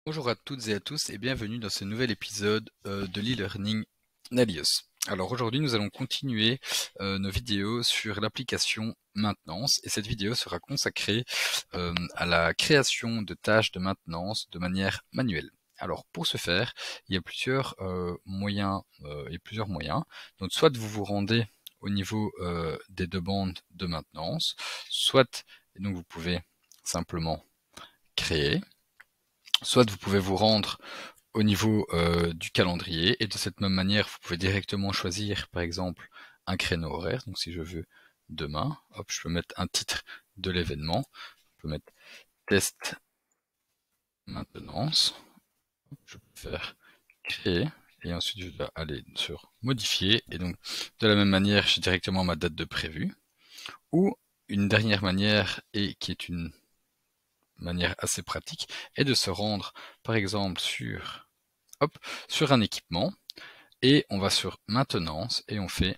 Bonjour à toutes et à tous et bienvenue dans ce nouvel épisode de l'e-learning Nalios. Alors aujourd'hui nous allons continuer nos vidéos sur l'application maintenance et cette vidéo sera consacrée à la création de tâches de maintenance de manière manuelle. Alors pour ce faire, il y a plusieurs moyens Donc soit vous vous rendez au niveau des demandes de maintenance, soit donc vous pouvez simplement créer. Soit vous pouvez vous rendre au niveau du calendrier et de cette même manière, vous pouvez directement choisir par exemple un créneau horaire. Donc si je veux demain, hop, je peux mettre un titre de l'événement. Je peux mettre test maintenance. Je peux faire créer et ensuite je dois aller sur modifier et donc de la même manière, j'ai directement ma date de prévu. Ou une dernière manière et qui est une manière assez pratique est de se rendre par exemple sur un équipement et on va sur maintenance et on fait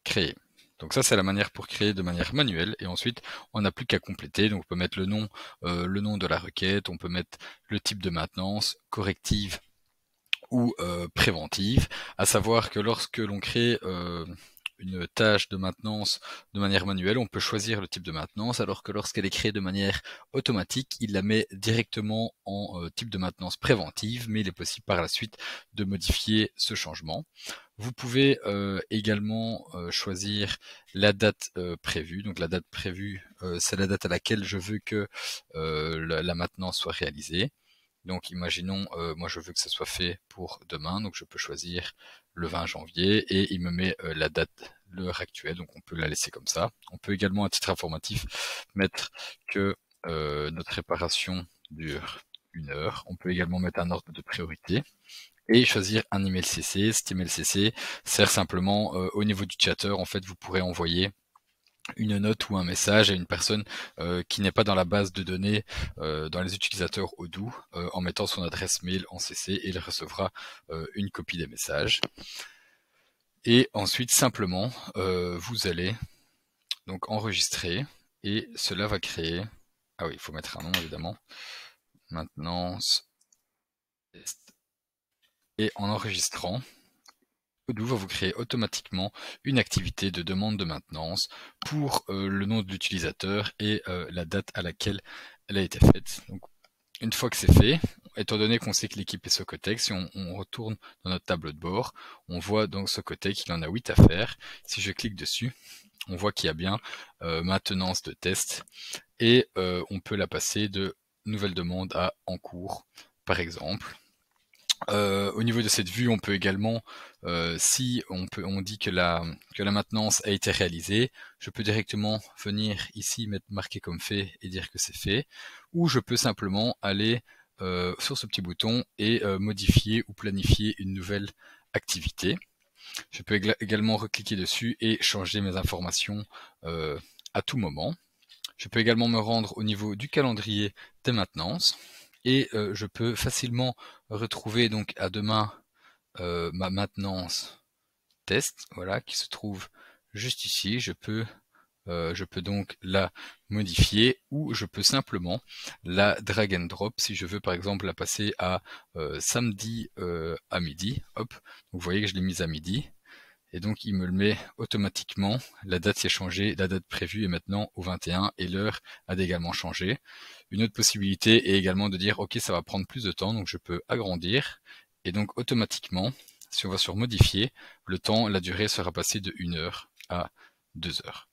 créer. Donc ça c'est la manière pour créer de manière manuelle et ensuite on n'a plus qu'à compléter. Donc on peut mettre le nom de la requête, on peut mettre le type de maintenance, corrective ou préventive, à savoir que lorsque l'on crée une tâche de maintenance de manière manuelle, on peut choisir le type de maintenance, alors que lorsqu'elle est créée de manière automatique, il la met directement en type de maintenance préventive, mais il est possible par la suite de modifier ce changement. Vous pouvez également choisir la date prévue. Donc la date prévue, c'est la date à laquelle je veux que la maintenance soit réalisée. Donc imaginons, moi je veux que ça soit fait pour demain, donc je peux choisir le 20 janvier et il me met la date, l'heure actuelle, donc on peut la laisser comme ça. On peut également à titre informatif mettre que notre réparation dure 1 heure. On peut également mettre un ordre de priorité et choisir un email CC. Cet email CC sert simplement au niveau du chatter, en fait vous pourrez envoyer une note ou un message à une personne qui n'est pas dans la base de données dans les utilisateurs Odoo en mettant son adresse mail en CC et il recevra une copie des messages. Et ensuite simplement vous allez donc enregistrer et cela va créer, ah oui il faut mettre un nom évidemment, maintenance test. Et en enregistrant, Odoo va vous créer automatiquement une activité de demande de maintenance pour le nom de l'utilisateur et la date à laquelle elle a été faite. Donc, une fois que c'est fait, étant donné qu'on sait que l'équipe est Socotec, si on retourne dans notre tableau de bord, on voit donc Socotec qu'il en a 8 à faire. Si je clique dessus, on voit qu'il y a bien maintenance de test et on peut la passer de nouvelle demande à en cours, par exemple. Au niveau de cette vue, on peut également, si on dit que la maintenance a été réalisée, je peux directement venir ici mettre marqué comme fait et dire que c'est fait, ou je peux simplement aller sur ce petit bouton et modifier ou planifier une nouvelle activité. Je peux également recliquer dessus et changer mes informations à tout moment. Je peux également me rendre au niveau du calendrier des maintenances et je peux facilement retrouver donc à demain ma maintenance test, voilà, qui se trouve juste ici. Je peux donc la modifier ou je peux simplement la drag and drop si je veux par exemple la passer à samedi à midi. Hop, vous voyez que je l'ai mise à midi. Et donc il me le met automatiquement, la date s'est changée, la date prévue est maintenant au 21 et l'heure a également changé. Une autre possibilité est également de dire ok ça va prendre plus de temps, donc je peux agrandir et donc automatiquement, si on va sur modifier, le temps, la durée sera passée de 1 heure à 2 heures.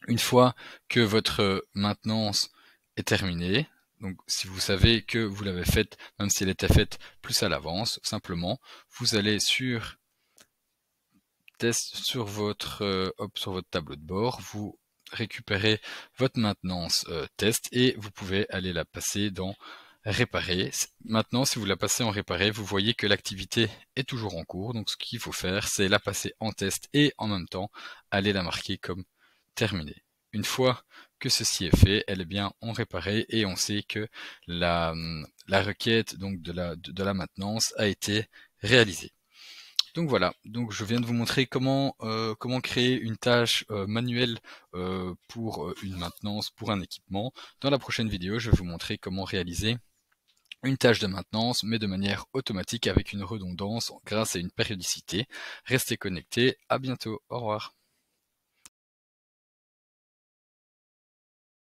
Une fois que votre maintenance est terminée, donc si vous savez que vous l'avez faite, même si elle était faite plus à l'avance, simplement vous allez sur test sur votre tableau de bord, vous récupérez votre maintenance test et vous pouvez aller la passer dans réparer. Maintenant, si vous la passez en réparer, vous voyez que l'activité est toujours en cours. Donc, ce qu'il faut faire, c'est la passer en test et en même temps, aller la marquer comme terminée. Une fois que ceci est fait, elle est bien en réparé et on sait que la requête donc de la maintenance a été réalisée. Donc voilà, donc je viens de vous montrer comment créer une tâche manuelle pour une maintenance, pour un équipement. Dans la prochaine vidéo, je vais vous montrer comment réaliser une tâche de maintenance, mais de manière automatique avec une redondance grâce à une périodicité. Restez connectés, à bientôt, au revoir.